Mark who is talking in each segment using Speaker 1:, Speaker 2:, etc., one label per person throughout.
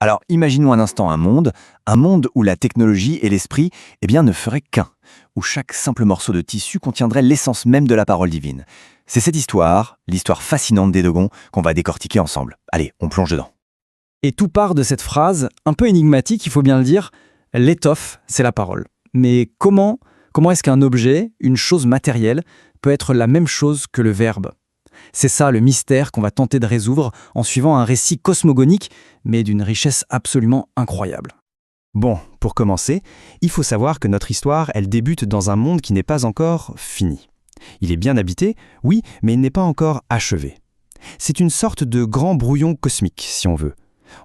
Speaker 1: Alors, imaginons un instant un monde où la technologie et l'esprit, ne feraient qu'un, où chaque simple morceau de tissu contiendrait l'essence même de la parole divine. C'est cette histoire, l'histoire fascinante des Dogons, qu'on va décortiquer ensemble. Allez, on plonge dedans.
Speaker 2: Et tout part de cette phrase, un peu énigmatique, il faut bien le dire, l'étoffe, c'est la parole. Mais comment est-ce qu'un objet, une chose matérielle, peut être la même chose que le verbe ? C'est ça le mystère qu'on va tenter de résoudre en suivant un récit cosmogonique, mais d'une richesse absolument incroyable.
Speaker 3: Bon, pour commencer, il faut savoir que notre histoire, elle débute dans un monde qui n'est pas encore fini. Il est bien habité, oui, mais il n'est pas encore achevé. C'est une sorte de grand brouillon cosmique, si on veut.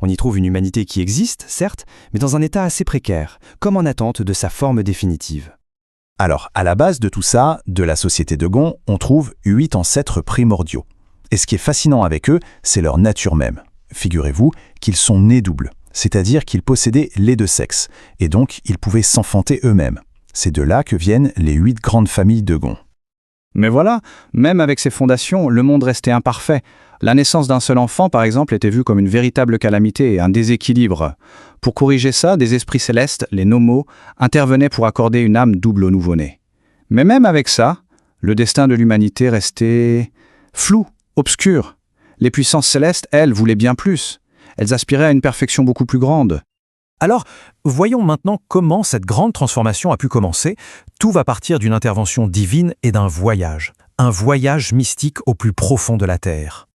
Speaker 3: On y trouve une humanité qui existe, certes, mais dans un état assez précaire, comme en attente de sa forme définitive.
Speaker 4: Alors, à la base de tout ça, de la société Dogon, on trouve 8 ancêtres primordiaux. Et ce qui est fascinant avec eux, c'est leur nature même. Figurez-vous qu'ils sont nés doubles, c'est-à-dire qu'ils possédaient les deux sexes, et donc ils pouvaient s'enfanter eux-mêmes. C'est de là que viennent les 8 grandes familles Dogon.
Speaker 5: Mais voilà, même avec ces fondations, le monde restait imparfait. La naissance d'un seul enfant, par exemple, était vue comme une véritable calamité et un déséquilibre. Pour corriger ça, des esprits célestes, les nomos, intervenaient pour accorder une âme double au nouveau-né. Mais même avec ça, le destin de l'humanité restait flou, obscur. Les puissances célestes, elles, voulaient bien plus. Elles aspiraient à une perfection beaucoup plus grande.
Speaker 6: Alors, voyons maintenant comment cette grande transformation a pu commencer. Tout va partir d'une intervention divine et d'un voyage. Un voyage mystique au plus profond de la Terre.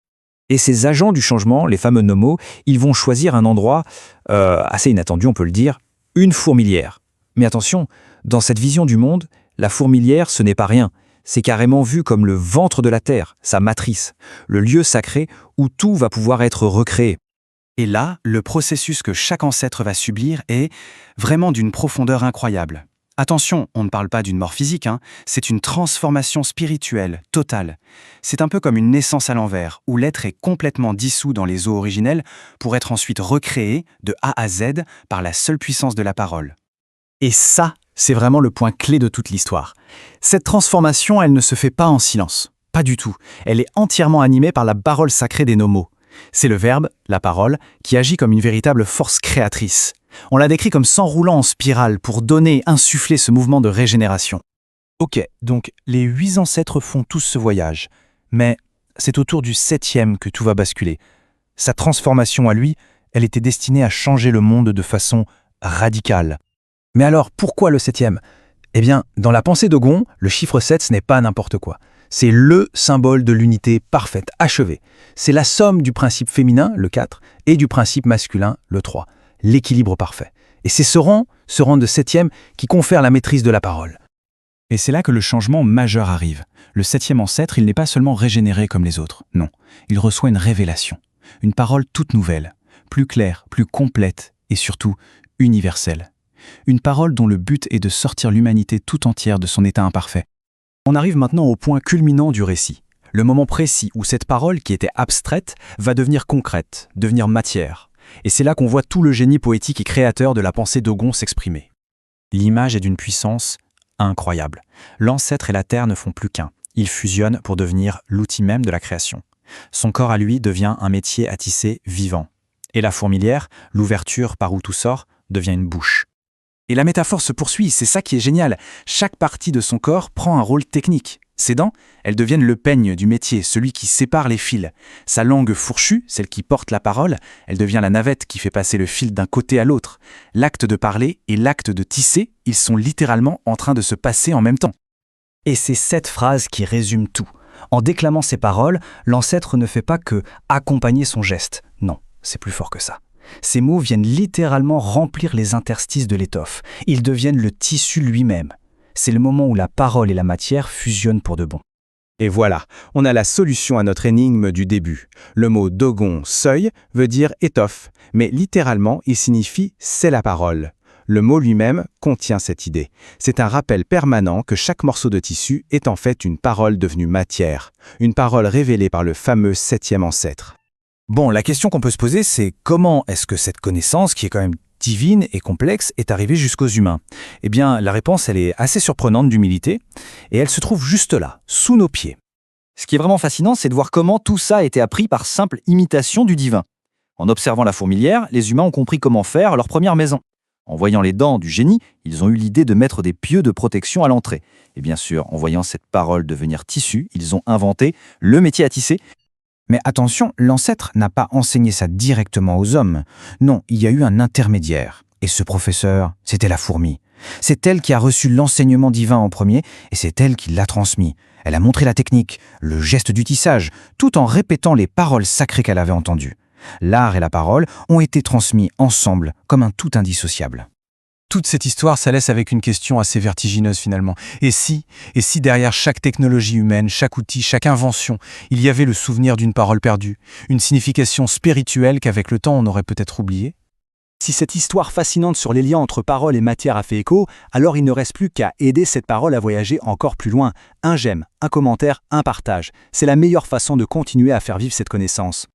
Speaker 2: Et ces agents du changement, les fameux nomos, ils vont choisir un endroit assez inattendu, on peut le dire, une fourmilière. Mais attention, dans cette vision du monde, la fourmilière, ce n'est pas rien. C'est carrément vu comme le ventre de la Terre, sa matrice, le lieu sacré où tout va pouvoir être recréé.
Speaker 7: Et là, le processus que chaque ancêtre va subir est vraiment d'une profondeur incroyable. Attention, on ne parle pas d'une mort physique, c'est une transformation spirituelle, totale. C'est un peu comme une naissance à l'envers, où l'être est complètement dissous dans les eaux originelles pour être ensuite recréé de A à Z par la seule puissance de la parole.
Speaker 8: Et ça, c'est vraiment le point clé de toute l'histoire. Cette transformation, elle ne se fait pas en silence. Pas du tout. Elle est entièrement animée par la parole sacrée des nomos. C'est le verbe, la parole, qui agit comme une véritable force créatrice. On l'a décrit comme s'enroulant en spirale pour donner et insuffler ce mouvement de régénération.
Speaker 6: Ok, donc les 8 ancêtres font tous ce voyage. Mais c'est autour du 7e que tout va basculer. Sa transformation à lui, elle était destinée à changer le monde de façon radicale.
Speaker 8: Mais alors, pourquoi le 7e ? Eh bien, dans la pensée Dogon, le chiffre 7, ce n'est pas n'importe quoi. C'est le symbole de l'unité parfaite, achevée. C'est la somme du principe féminin, le 4, et du principe masculin, le 3. L'équilibre parfait. Et c'est ce rang de 7e, qui confère la maîtrise de la parole.
Speaker 9: Et c'est là que le changement majeur arrive. Le 7e ancêtre, il n'est pas seulement régénéré comme les autres, non. Il reçoit une révélation, une parole toute nouvelle, plus claire, plus complète et surtout universelle. Une parole dont le but est de sortir l'humanité tout entière de son état imparfait.
Speaker 8: On arrive maintenant au point culminant du récit, le moment précis où cette parole qui était abstraite va devenir concrète, devenir matière. Et c'est là qu'on voit tout le génie poétique et créateur de la pensée Dogon s'exprimer.
Speaker 2: L'image est d'une puissance incroyable. L'ancêtre et la terre ne font plus qu'un. Ils fusionnent pour devenir l'outil même de la création. Son corps à lui devient un métier à tisser vivant. Et la fourmilière, l'ouverture par où tout sort, devient une bouche.
Speaker 8: Et la métaphore se poursuit, c'est ça qui est génial. Chaque partie de son corps prend un rôle technique. Ses dents, elles deviennent le peigne du métier, celui qui sépare les fils. Sa langue fourchue, celle qui porte la parole, elle devient la navette qui fait passer le fil d'un côté à l'autre. L'acte de parler et l'acte de tisser, ils sont littéralement en train de se passer en même temps.
Speaker 2: Et c'est cette phrase qui résume tout. En déclamant ces paroles, l'ancêtre ne fait pas que accompagner son geste. Non, c'est plus fort que ça. Ces mots viennent littéralement remplir les interstices de l'étoffe. Ils deviennent le tissu lui-même. C'est le moment où la parole et la matière fusionnent pour de bon.
Speaker 3: Et voilà, on a la solution à notre énigme du début. Le mot Dogon, seuil, veut dire étoffe, mais littéralement, il signifie « c'est la parole ». Le mot lui-même contient cette idée. C'est un rappel permanent que chaque morceau de tissu est en fait une parole devenue matière, une parole révélée par le fameux 7e ancêtre.
Speaker 6: Bon, la question qu'on peut se poser, c'est comment est-ce que cette connaissance, qui est quand même divine et complexe, est arrivée jusqu'aux humains ? Eh bien, la réponse, elle est assez surprenante d'humilité, et elle se trouve juste là, sous nos pieds.
Speaker 1: Ce qui est vraiment fascinant, c'est de voir comment tout ça a été appris par simple imitation du divin. En observant la fourmilière, les humains ont compris comment faire leur première maison. En voyant les dents du génie, ils ont eu l'idée de mettre des pieux de protection à l'entrée. Et bien sûr, en voyant cette parole devenir tissu, ils ont inventé le métier à tisser.
Speaker 8: Mais attention, l'ancêtre n'a pas enseigné ça directement aux hommes. Non, il y a eu un intermédiaire. Et ce professeur, c'était la fourmi. C'est elle qui a reçu l'enseignement divin en premier, et c'est elle qui l'a transmis. Elle a montré la technique, le geste du tissage, tout en répétant les paroles sacrées qu'elle avait entendues. L'art et la parole ont été transmis ensemble, comme un tout indissociable.
Speaker 6: Toute cette histoire, ça laisse avec une question assez vertigineuse finalement. Et si derrière chaque technologie humaine, chaque outil, chaque invention, il y avait le souvenir d'une parole perdue, une signification spirituelle qu'avec le temps on aurait peut-être oubliée?
Speaker 2: Si cette histoire fascinante sur les liens entre parole et matière a fait écho, alors il ne reste plus qu'à aider cette parole à voyager encore plus loin. Un j'aime, un commentaire, un partage. C'est la meilleure façon de continuer à faire vivre cette connaissance.